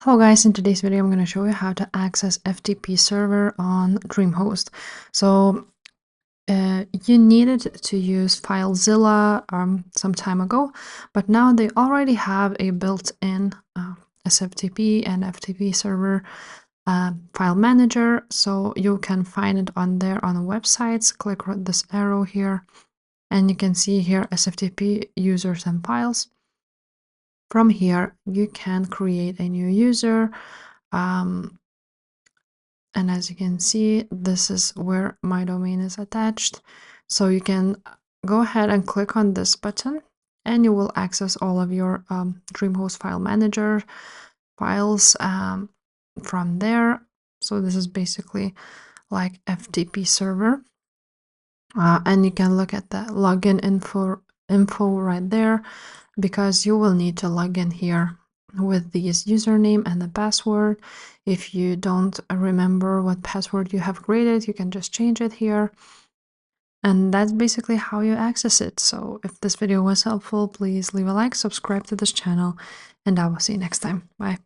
Hello guys, in today's video I'm going to show you how to access FTP server on DreamHost. So you needed to use FileZilla some time ago, but now they already have a built-in SFTP and FTP server file manager, so you can find it on there on the websites. Click this arrow here and you can see here SFTP users and files. From here, you can create a new user. And as you can see, this is where my domain is attached. So you can go ahead and click on this button and you will access all of your DreamHost file manager files from there. So this is basically like FTP server. And you can look at the login info right there, because you will need to log in here with this username and the password. If you don't remember what password you have created, you can just change it here. And that's basically how you access it. So if this video was helpful, please leave a like, subscribe to this channel, and I will see you next time. Bye.